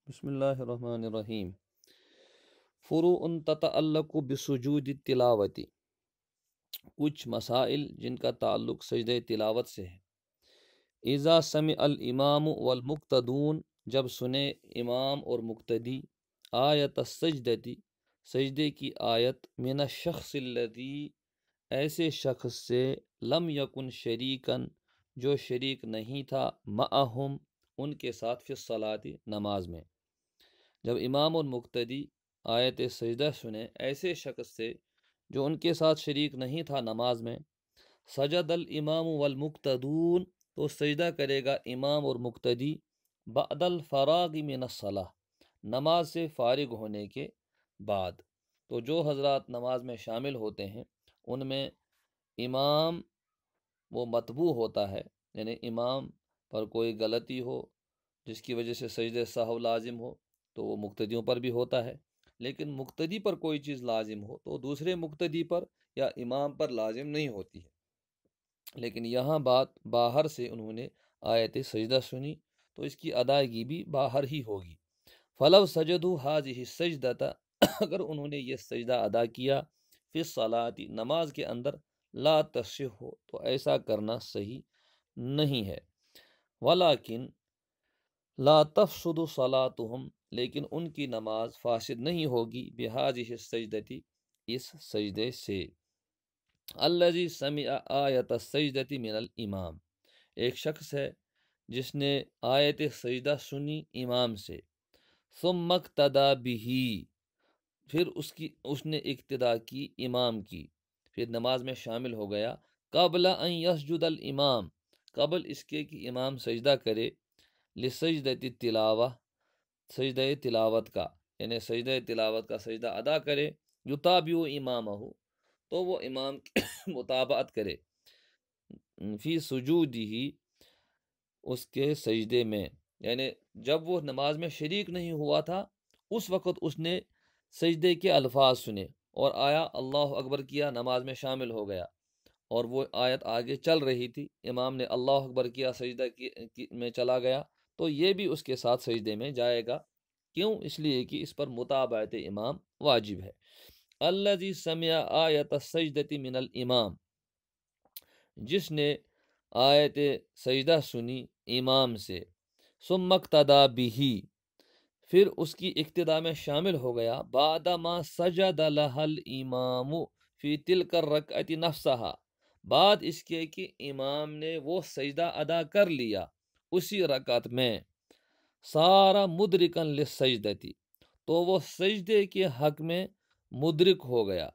بسم اللہ الرحمن الرحیم۔ فروع تتعلق بسجود التلاوتی، کچھ مسائل جن کا تعلق سجدہ تلاوت سے ہے۔ اذا سمع الامام والمقتدون، جب سنے امام اور مقتدی، آیت السجدتی، سجدے کی آیت، من الشخص الذی، ایسے شخص سے، لم یکن شریکن، جو شریک نہیں تھا، معہم، ان کے ساتھ، فی الصلاۃ، نماز میں۔ جب امام اور مقتدی آیت سجدہ سنے ایسے شخص سے جو ان کے ساتھ شریک نہیں تھا نماز میں، سجد الامام والمقتدون، تو سجدہ کرے گا امام اور مقتدی، بعد الفراغ من الصلاۃ، نماز سے فارغ ہونے کے بعد۔ تو جو حضرات نماز میں شامل ہوتے ہیں ان میں امام وہ متبوع ہوتا ہے، یعنی امام پر کوئی غلطی ہو جس کی وجہ سے سجدہ سہو لازم ہو تو وہ مقتدیوں پر بھی ہوتا ہے، لیکن مقتدی پر کوئی چیز لازم ہو تو دوسرے مقتدی پر یا امام پر لازم نہیں ہوتی ہے۔ لیکن یہاں بات باہر سے انہوں نے آیت سجدہ سنی تو اس کی ادائیگی بھی باہر ہی ہوگی۔ فلو سجدوا ہذہ السجدۃ، اگر انہوں نے یہ سجدہ ادا کیا، فی الصلاۃ، نماز کے اندر، لا تصح، تو ایسا کرنا صحیح نہیں ہے۔ ولیکن لا تفسد صلاتہم، لیکن ان کی نماز فاسد نہیں ہوگی، بہذہ السجدۃ، اس سجدے سے۔ الذی سمع آیت السجدۃ من الامام، ایک شخص ہے جس نے آیت سجدہ سنی امام سے، ثم اقتدی بہ، پھر اس نے اقتدا کی امام کی، پھر نماز میں شامل ہو گیا، قبل ان یسجد الامام، قبل اس کے کہ امام سجدہ کرے، لسجدۃ التلاوہ، سجدہ تلاوت کا، یعنی سجدہ تلاوت کا سجدہ ادا کرے، یتابع امامہ، تو وہ امام کی مطابعت کرے، فی سجودہ، اس کے سجدے میں، یعنی جب وہ نماز میں شریک نہیں ہوا تھا اس وقت اس نے سجدے کے الفاظ سنے اور آیا اللہ اکبر کیا، نماز میں شامل ہو گیا، اور وہ آیت آگے چل رہی تھی، امام نے اللہ اکبر کیا، سجدہ میں چلا گیا، تو یہ بھی اس کے ساتھ سجدے میں جائے گا۔ کیوں؟ اس لیے کہ اس پر متابعت امام واجب ہے۔ الذی سمع آیت السجدۃ من الامام، جس نے آیت سجدہ سنی امام سے، ثم اقتدی بہ، پھر اس کی اقتداء میں شامل ہو گیا، بعد ما سجد لها الامام فی تلک الرکعۃ نفسہا، بعد اس کے کہ امام نے وہ سجدہ ادا کر لیا اسی رکعت میں، سارا مدرکن للسجدۃ، تو وہ سجدے کے حق میں مدرک ہو گیا،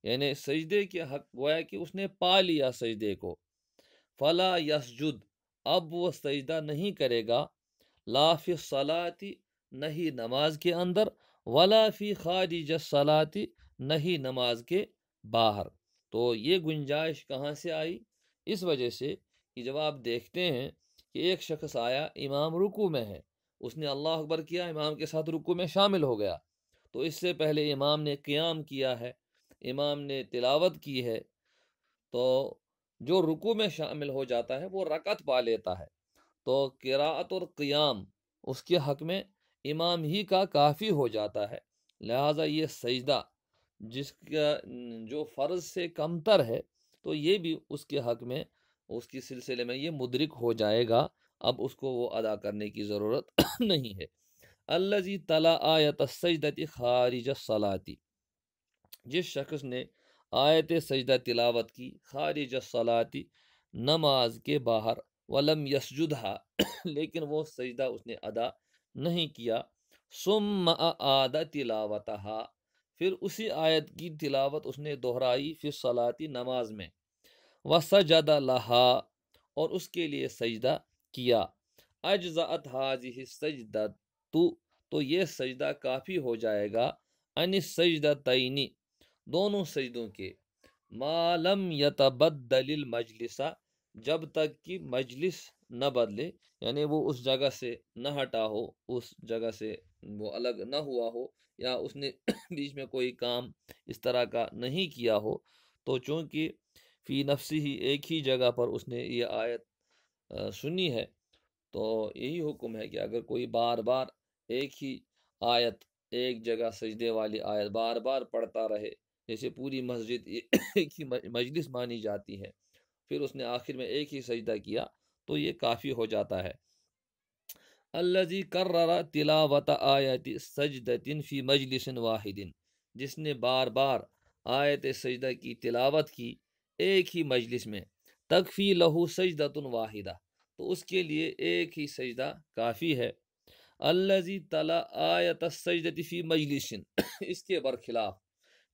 یعنی سجدے کے حق، گویا کہ اس نے پا لیا سجدے کو۔ فلا یسجد، اب وہ سجدہ نہیں کرے گا، لا فی الصلاۃ، نہیں نماز کے اندر، ولا فی خارج الصلاۃ، نہیں نماز کے باہر۔ تو یہ گنجائش کہاں سے آئی؟ اس وجہ سے کہ جب آپ دیکھتے ہیں کہ ایک شخص آیا، امام رکوع میں ہے، اس نے اللہ اکبر کیا، امام کے ساتھ رکوع میں شامل ہو گیا، تو اس سے پہلے امام نے قیام کیا ہے، امام نے تلاوت کی ہے، تو جو رکوع میں شامل ہو جاتا ہے وہ رکعت پا لیتا ہے، تو قراءت اور قیام اس کے حق میں امام ہی کا کافی ہو جاتا ہے، لہٰذا یہ سجدہ جس کا جو فرض سے کمتر ہے تو یہ بھی اس کے حق میں، اس کی سلسلے میں یہ مدرک ہو جائے گا، اب اس کو وہ ادا کرنے کی ضرورت نہیں ہے۔ الذی تلا آیت السجدۃ خارج الصلاۃ، جس شخص نے آیت سجدہ تلاوت کی خارج الصلاۃ، نماز کے باہر، ولم یسجدھا، لیکن وہ سجدہ اس نے ادا نہیں کیا، ثم اعاد تلاوتہا، پھر اسی آیت کی تلاوت اس نے دہرائی، فی الصلاۃ، نماز میں، وسجد لہا، اور اس کے لیے سجدہ کیا، اجزأت ہذہ السجدۃ، تو یہ سجدہ کافی ہو جائے گا، ان السجدتین، دونوں سجدوں کے، ما لم یتبدل المجلس، جب تک کہ مجلس نہ بدلے، یعنی وہ اس جگہ سے نہ ہٹا ہو، اس جگہ سے وہ الگ نہ ہوا ہو، یا اس نے بیچ میں کوئی کام اس طرح کا نہیں کیا ہو، تو چونکہ فی نفسی ہی، ایک ہی جگہ پر اس نے یہ آیت سنی ہے، تو یہی حکم ہے کہ اگر کوئی بار بار ایک ہی آیت، ایک جگہ سجدے والی آیت بار بار پڑھتا رہے، جیسے پوری مسجد ایک ہی مجلس مانی جاتی ہے، پھر اس نے آخر میں ایک ہی سجدہ کیا تو یہ کافی ہو جاتا ہے۔ الذی کرر تلاوت آیت سجدۃ فی مجلس واحد، جس نے بار بار آیت سجدہ کی تلاوت کی ایک ہی مجلس میں، تکفی لہ سجدۃ واحدہ، تو اس کے لیے ایک ہی سجدہ کافی ہے۔ الذی تلا آیت السجدۃ فی مجلس، اس کے برخلاف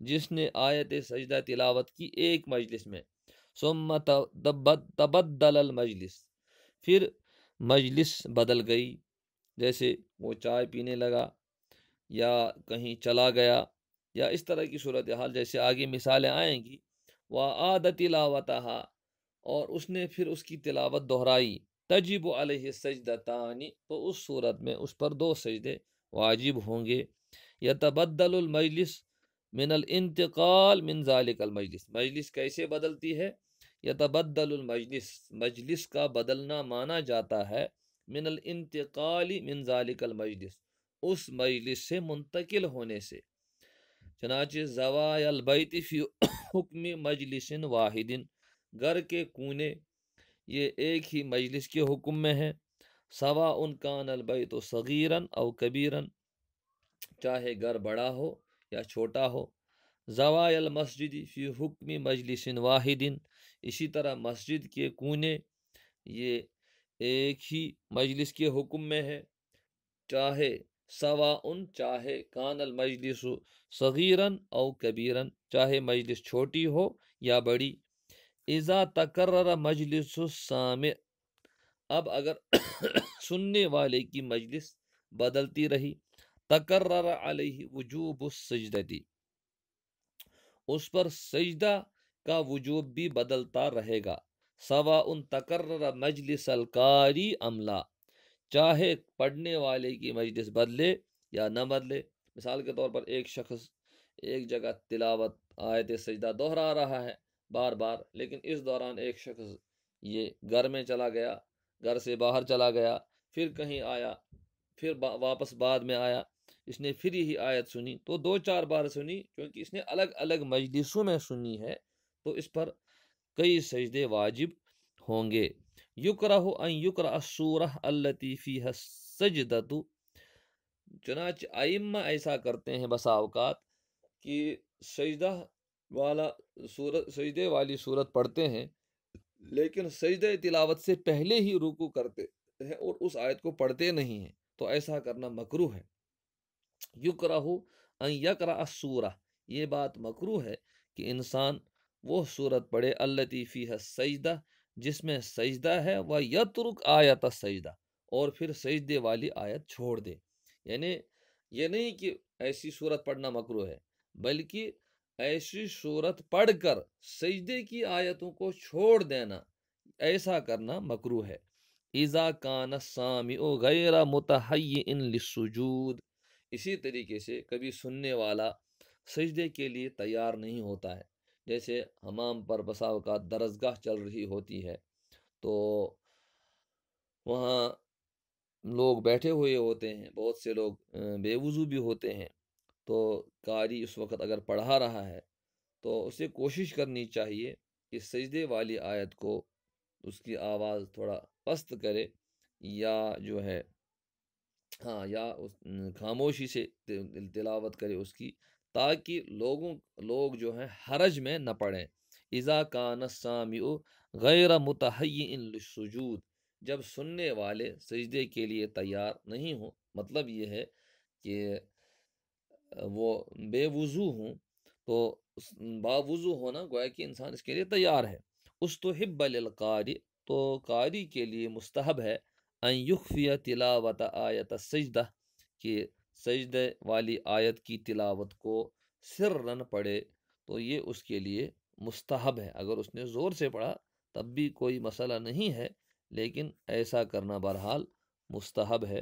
جس نے آیت سجدہ تلاوت کی ایک مجلس میں، ثم تبدل المجلس، پھر مجلس بدل گئی، جیسے وہ چائے پینے لگا یا کہیں چلا گیا یا اس طرح کی صورتحال جیسے آگے مثالیں آئیں گی، وَعَادَ تِلَاوَتَهَا، اور اس نے پھر اس کی تلاوت دہرائی، تجب علیہ سجدتان، تو اس صورت میں اس پر 2 سجدے واجب ہوں گے۔ یتبدل المجلس من الانتقال من ذالک المجلس، مجلس کیسے بدلتی ہے؟ یتبدل المجلس، مجلس کا بدلنا مانا جاتا ہے من الانتقال من ذالک المجلس، اس مجلس سے منتقل ہونے سے۔ چنانچہ زوائے البیت فی حکم مجلس واحد، گھر کے کونے یہ ایک ہی مجلس کے حکم میں ہے، سواء کان البیت صغیرا او کبیرا، چاہے گھر بڑا ہو یا چھوٹا ہو۔ زوائے المسجد فی حکم مجلس واحد، اسی طرح مسجد کے کونے یہ ایک ہی مجلس کے حکم میں ہے، چاہے چاہے کان المجلس صغیرا او کبیرا، چاہے مجلس چھوٹی ہو یا بڑی۔ اذا تکرر مجلس السامع، اب اگر سننے والے کی مجلس بدلتی رہی، تکرر علیہ وجوب السجدتی، اس پر سجدہ کا وجوب بھی بدلتا رہے گا، سواء تکرر مجلس القاری ام لا، چاہے پڑھنے والے کی مجلس بدلے یا نہ بدلے۔ مثال کے طور پر ایک شخص ایک جگہ تلاوت آیت سجدہ دہرا رہا ہے بار بار، لیکن اس دوران ایک شخص یہ گھر میں چلا گیا، گھر سے باہر چلا گیا، پھر کہیں آیا، پھر واپس بعد میں آیا، اس نے پھر یہی آیت سنی، تو 2-4 بار سنی، کیونکہ اس نے الگ الگ مجلسوں میں سنی ہے، تو اس پر کئی سجدے واجب ہوں گے۔ یکرہ ان یقرأ السورہ التی فیہا السجدۃ، چنانچہ ائمہ ایسا کرتے ہیں بسا اوقات کہ سجدے والی صورت پڑھتے ہیں، لیکن سجدہ تلاوت سے پہلے ہی رکوع کرتے ہیں اور اس آیت کو پڑھتے نہیں ہیں، تو ایسا کرنا مکروہ ہے۔ یکرہ ان یقرأ السورہ، یہ بات مکروہ ہے کہ انسان وہ صورت پڑھے التی فیہا السجدہ، جس میں سجدہ ہے، وَيَتْرُكْ آیَتَ السجدہ، اور پھر سجدے والی آیت چھوڑ دے۔ یعنی یہ نہیں کہ ایسی صورت پڑھنا مکروہ ہے، بلکہ ایسی صورت پڑھ کر سجدے کی آیتوں کو چھوڑ دینا، ایسا کرنا مکروہ ہے۔ اذا کان السامع غیر متہیئ للسجود، اسی طریقے سے کبھی سننے والا سجدے کے لیے تیار نہیں ہوتا ہے، جیسے حمام پر بسا اوقات درسگاہ چل رہی ہوتی ہے، تو وہاں لوگ بیٹھے ہوئے ہوتے ہیں، بہت سے لوگ بے وضو بھی ہوتے ہیں، تو قاری اس وقت اگر پڑھا رہا ہے تو اسے کوشش کرنی چاہیے کہ سجدے والی آیت کو اس کی آواز تھوڑا پست کرے، یا جو ہے یا خاموشی سے تلاوت کرے اس کی، تاکہ لوگ جو ہیں حرج میں نہ پڑیں۔ اذا کان السامع غیر متہیئ للسجود، جب سننے والے سجدے کے لیے تیار نہیں ہوں، مطلب یہ ہے کہ وہ بے وضو ہوں، تو باوضو ہونا گویا کہ انسان اس کے لیے تیار ہے۔ استحب للقاری، تو قاری کے لیے مستحب ہے ان یخفی تلاوت آیت السجدہ، کہ سجدے والی آیت کی تلاوت کو سرن پڑھے، تو یہ اس کے لیے مستحب ہے۔ اگر اس نے زور سے پڑھا تب بھی کوئی مسئلہ نہیں ہے، لیکن ایسا کرنا بہرحال مستحب ہے۔